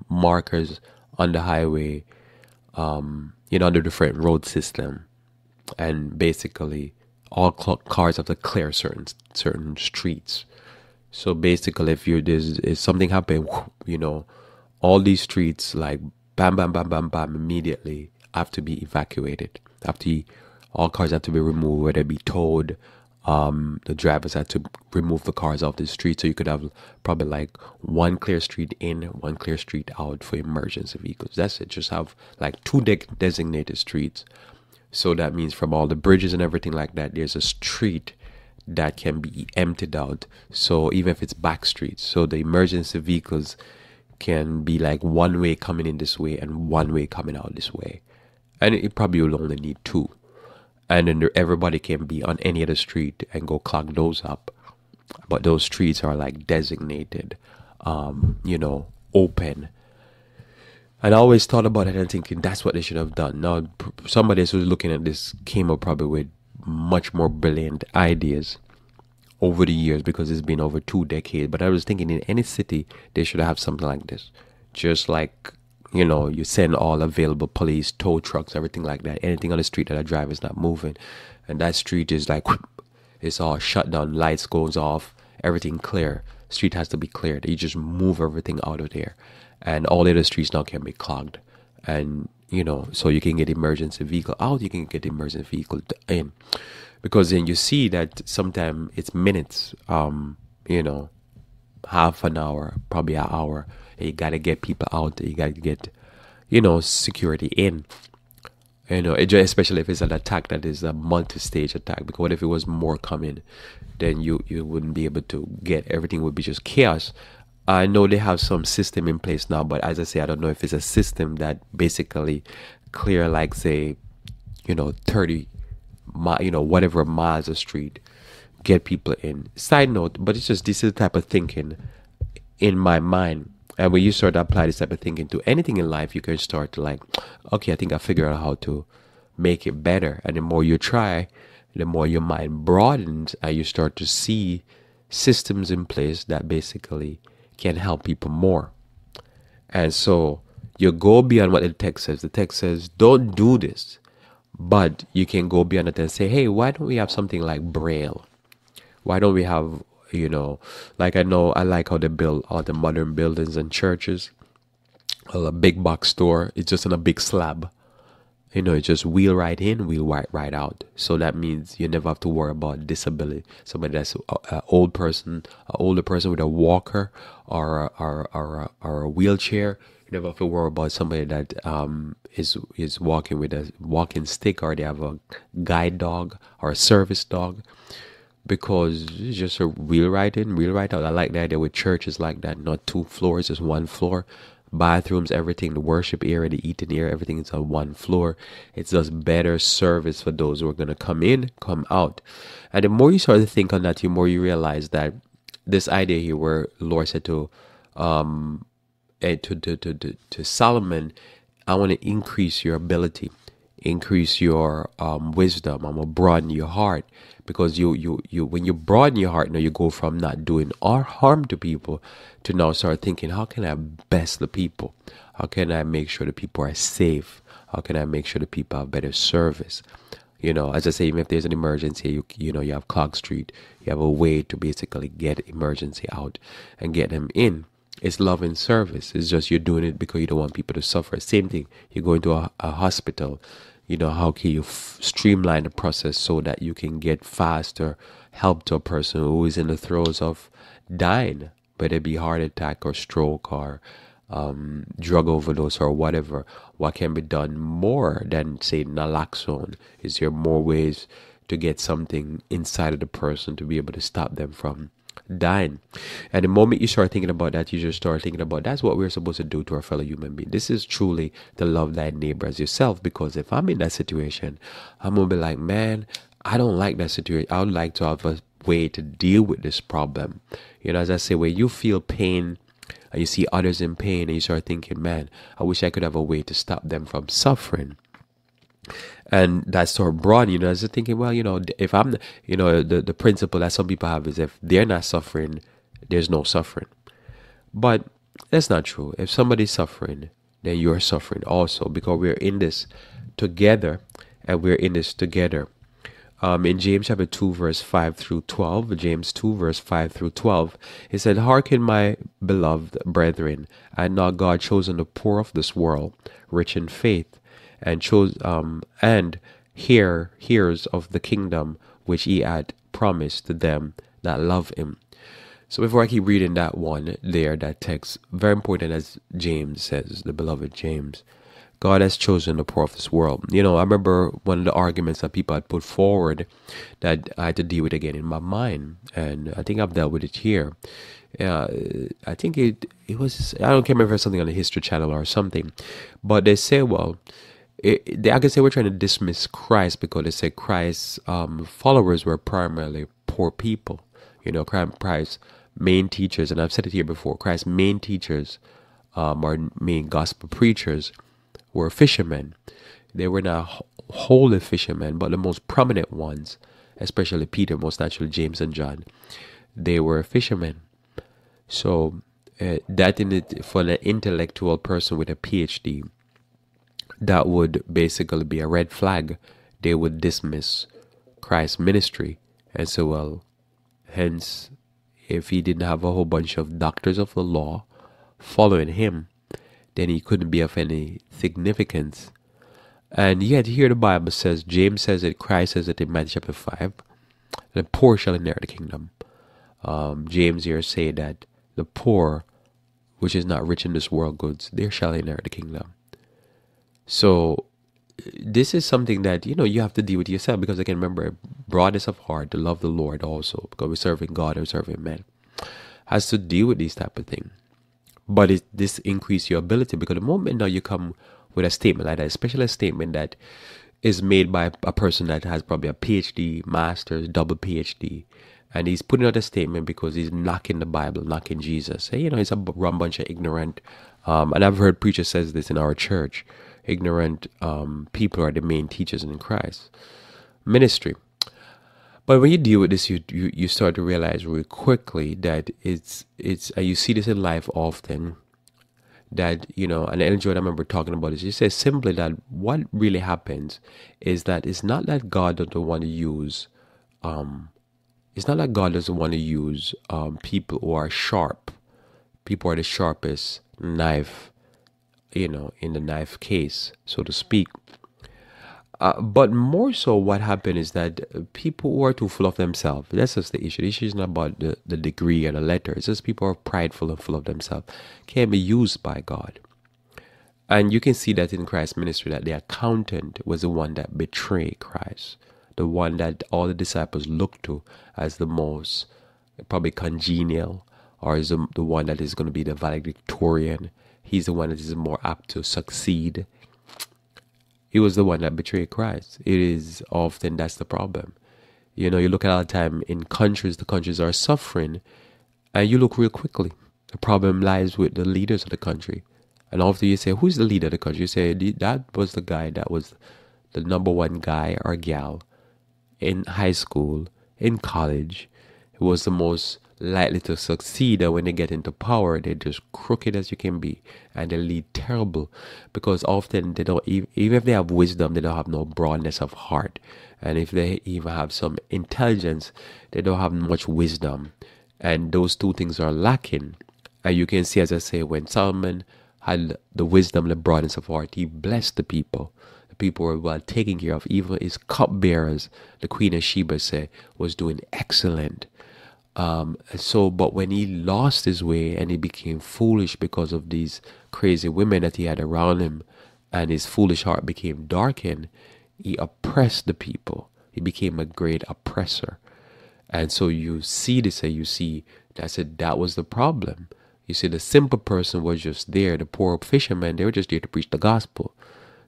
markers on the highway, the different road system, and basically all cars have to clear certain streets. So basically, if something happen, all these streets, like bam, bam, bam, bam, bam, immediately have to be evacuated. All cars have to be removed, whether it be towed. The drivers had to remove the cars off the street, so you could have probably like one clear street in, one clear street out for emergency vehicles. That's it. Just have like two designated streets. So that means from all the bridges and everything like that, there's a street that can be emptied out. So even if it's back streets, so the emergency vehicles can be like one way coming in this way and one way coming out this way. And it probably will only need two. And then everybody can be on any other street and go clog those up. But those streets are like designated, open. And I always thought about it and thinking that's what they should have done. Now, somebody who's looking at this came up probably with much more brilliant ideas over the years, because it's been over 2 decades. But I was thinking in any city, they should have something like this. Just like, you send all available police, tow trucks, everything like that. Anything on the street that a driver is not moving. And that street is like, it's all shut down. Lights goes off, everything clear. Street has to be cleared. You just move everything out of there. And all the other streets now can be clogged. And, so you can get emergency vehicle out, you can get emergency vehicle in. Because then you see that sometimes it's minutes, half an hour, probably an hour. And you got to get people out. You got to get, security in. Especially if it's an attack that is a multi-stage attack. Because what if it was more coming? Then you wouldn't be able to get, everything would be just chaos. I know they have some system in place now, but as I say, I don't know if it's a system that basically clear, like say, 30, whatever miles of street, get people in. Side note, but it's just, this is the type of thinking in my mind. And when you start to apply this type of thinking to anything in life, you can start to like, okay, I think I figured out how to make it better. And the more you try, the more your mind broadens, and you start to see systems in place that basically can help people more. And so you go beyond what the text says. The text says, don't do this. But you can go beyond it and say, hey, why don't we have something like Braille? Why don't we have, like I like how they build all the modern buildings and churches. A big box store, it's just on a big slab. It's just wheel right in, wheel right out. So that means you never have to worry about disability. Somebody that's an older person with a walker or a wheelchair. You never have to worry about somebody that is walking with a walking stick, or they have a guide dog or a service dog, because it's just a wheel right in, wheel right out. I like the idea with churches like that, not 2 floors, just 1 floor. Bathrooms, everything, the worship area, the eating area, everything is on 1 floor. It's just better service for those who are going to come in, come out. And the more you start to think on that, the more you realize that this idea here, where the Lord said to Solomon, I want to increase your ability, increase your wisdom. I'm gonna broaden your heart, because you when you broaden your heart, now you go from not doing harm to people to now start thinking, how can I bless the people? How can I make sure the people are safe? How can I make sure the people have better service? As I say, even if there's an emergency, you have Clock Street, you have a way to basically get emergency out and get them in. It's love and service. It's just you're doing it because you don't want people to suffer. Same thing. You go into a hospital. How can you streamline the process so that you can get faster help to a person who is in the throes of dying, whether it be heart attack or stroke or drug overdose or whatever? What can be done more than, say, naloxone? Is there more ways to get something inside of the person to be able to stop them from dying? And the moment you start thinking about that, you just start thinking about that's what we're supposed to do to our fellow human being. This is truly to love thy neighbor as yourself, because if I'm in that situation, I'm going to be like, man, I don't like that situation. I would like to have a way to deal with this problem. As I say, when you feel pain and you see others in pain and you start thinking, man, I wish I could have a way to stop them from suffering. And that's sort of broad, as thinking, well, if I'm, the principle that some people have is if they're not suffering, there's no suffering. But that's not true. If somebody's suffering, then you're suffering also, because we're in this together, and we're in this together. In James chapter 2, verse 5 through 12, James 2, verse 5 through 12, it said, hearken, my beloved brethren, and not God chosen the poor of this world, rich in faith, and hearers of the kingdom which he had promised to them that love him. So before I keep reading that one there, that text, very important, as James says, the beloved James, God has chosen the poor of this world. I remember one of the arguments that people had put forward that I had to deal with again in my mind, and I think I've dealt with it here. I think it was, I don't remember if it's something on the History Channel or something, but they say, well, I can say we're trying to dismiss Christ because they say Christ's followers were primarily poor people. Christ's main teachers, and I've said it here before, Christ's main teachers, or main gospel preachers, were fishermen. They were not wholly fishermen, but the most prominent ones, especially Peter, most naturally James and John, they were fishermen. So for an intellectual person with a PhD, that would basically be a red flag. They would dismiss Christ's ministry and say, well, hence, if he didn't have a whole bunch of doctors of the law following him, then he couldn't be of any significance. And yet here the Bible says, James says it, Christ says it in Matthew chapter 5, the poor shall inherit the kingdom. James here say that the poor, which is not rich in this world goods, they shall inherit the kingdom. So this is something that, you have to deal with yourself, because I can remember broadness of heart to love the Lord also, because we're serving God and serving men, has to deal with these type of things. But this increase your ability, because the moment now you come with a statement like that, especially a statement that is made by a person that has probably a PhD, master's, double PhD, and he's putting out a statement because he's knocking the Bible, knocking Jesus. He's a wrong bunch of ignorant, and I've heard preachers says this in our church, ignorant people are the main teachers in Christ ministry. But when you deal with this, you start to realize really quickly that it's and you see this in life often, that, and Ellen Jordan, I remember talking about this, she says simply that what really happens is that it's not that God doesn't want to use, people who are sharp. People are the sharpest knife, in the knife case, so to speak. But more so what happened is that people who are too full of themselves, that's just the issue. The issue is not about the degree or the letter. It's just people are prideful and full of themselves, can be used by God. And you can see that in Christ's ministry, that the accountant was the one that betrayed Christ, the one that all the disciples looked to as the most probably congenial, or is the one that is going to be the valedictorian. He's the one that is more apt to succeed. He was the one that betrayed Christ. It is often that's the problem. You look at all the time in countries, the countries are suffering, and you look real quickly. The problem lies with the leaders of the country. And after you say, who's the leader of the country? You say, that was the guy that was the number one guy or gal in high school, in college, who was the most likely to succeed. And when they get into power, they're just crooked as you can be, and they lead terrible, because often they don't even if they have wisdom, they don't have no broadness of heart. And if they even have some intelligence, they don't have much wisdom, and those two things are lacking. And you can see, as I say, when Solomon had the wisdom and the broadness of heart, he blessed the people. The people were well taken care of. Even his cupbearers, the Queen of Sheba said, was doing excellent. But when he lost his way and he became foolish because of these crazy women that he had around him, and his foolish heart became darkened, he oppressed the people. He became a great oppressor. And so you see this, and you see that was the problem. You see, the simple person was just there. The poor fishermen, they were just there to preach the gospel.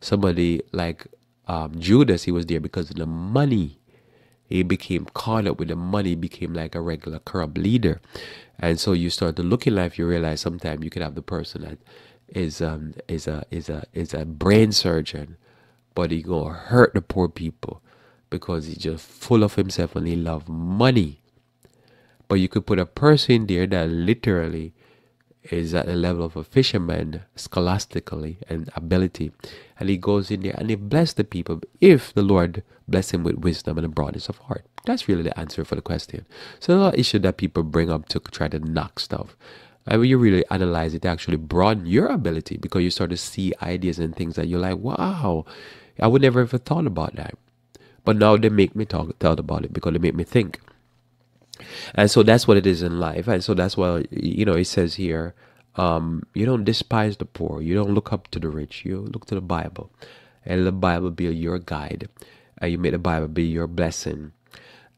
Somebody like Judas, he was there because of the money. He became caught up with the money, became like a regular corrupt leader. And so you start to look in life, you realize sometimes you can have the person that is a brain surgeon, but he gonna hurt the poor people because he's just full of himself and he love money. But you could put a person there that literally is at the level of a fisherman scholastically and ability, and he goes in there and he bless the people if the Lord bless him with wisdom and a broadness of heart. That's really the answer for the question. So a lot of issue that people bring up to try to knock stuff, and when you really analyze it, they actually broaden your ability, because you start to see ideas and things that you're like, wow, I would never ever thought about that. But now they make me thought about it, because they make me think. And so that's what it is in life. And so that's why, it says here, you don't despise the poor. You don't look up to the rich. You look to the Bible. And the Bible be your guide. And you make the Bible be your blessing.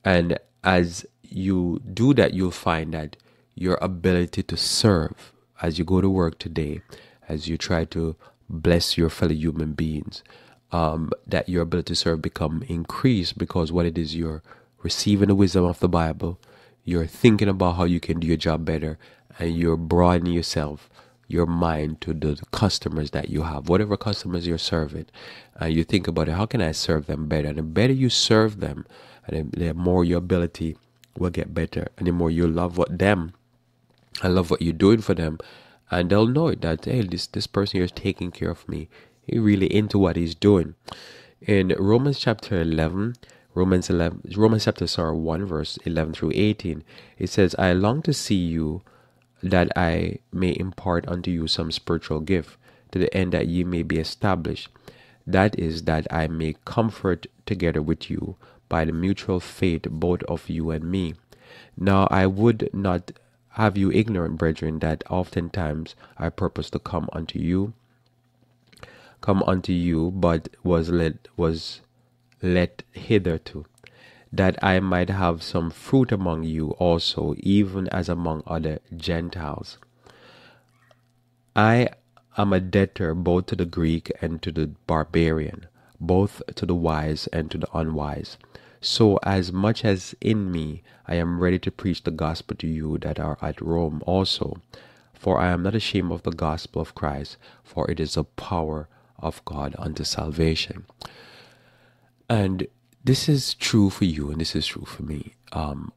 And as you do that, you'll find that your ability to serve, as you go to work today, as you try to bless your fellow human beings, that your ability to serve become increased, because what it is, you're receiving the wisdom of the Bible, you're thinking about how you can do your job better, and you're broadening yourself, your mind, to the customers that you have, whatever customers you're serving. And you think about it, how can I serve them better? And the better you serve them, and the more your ability will get better, and the more you love them, and love what you're doing for them, and they'll know that, hey, this person here is taking care of me. He's really into what he's doing. In Romans chapter 1 verse 11 through 18, it says, I long to see you, that I may impart unto you some spiritual gift, to the end that ye may be established. That is, that I may comfort together with you by the mutual faith both of you and me. Now I would not have you ignorant, brethren, that oftentimes I purpose to come unto you, but was let hitherto, that I might have some fruit among you also, even as among other Gentiles. I am a debtor both to the Greek and to the barbarian, both to the wise and to the unwise. So as much as in me, I am ready to preach the gospel to you that are at Rome also. For I am not ashamed of the gospel of Christ, for it is the power of God unto salvation. And this is true for you, and this is true for me.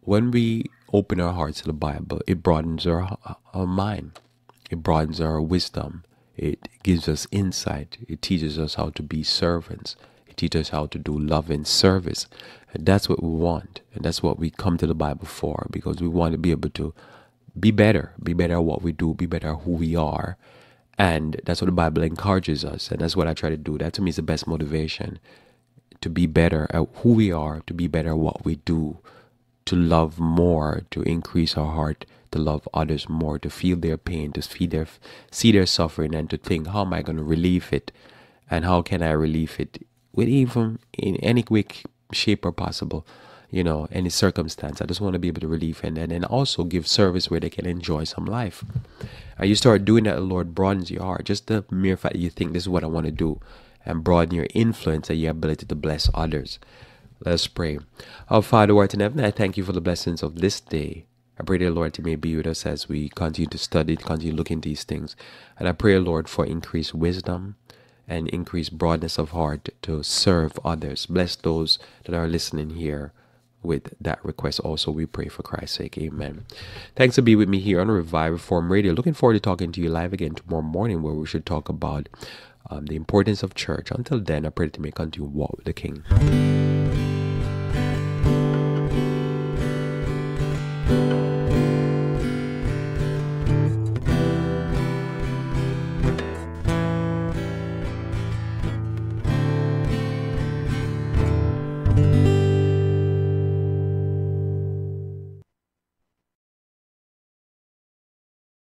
When we open our hearts to the Bible, it broadens our mind. It broadens our wisdom. It gives us insight. It teaches us how to be servants. It teaches us how to do love and service. And that's what we want. And that's what we come to the Bible for, because we want to be able to be better at what we do, be better at who we are. And that's what the Bible encourages us. And that's what I try to do. That to me is the best motivation. To be better at who we are, to be better at what we do, to love more, to increase our heart, to love others more, to feel their pain, to see their suffering, and to think, how am I going to relieve it? And how can I relieve it? With even in any way, shape or possible, any circumstance. I just want to be able to relieve it, and then also give service where they can enjoy some life. And you start doing that, the Lord broadens your heart. Just the mere fact that you think this is what I want to do, and broaden your influence and your ability to bless others. Let us pray. Our Father who art in heaven, I thank you for the blessings of this day. I pray, dear Lord, you may be with us as we continue to study, continue to look into these things. And I pray, Lord, for increased wisdom and increased broadness of heart to serve others. Bless those that are listening here with that request. Also, we pray for Christ's sake. Amen. Thanks to be with me here on Revive Reform Radio. Looking forward to talking to you live again tomorrow morning, where we should talk about the importance of church. Until then, I pray that you may continue to walk with the King.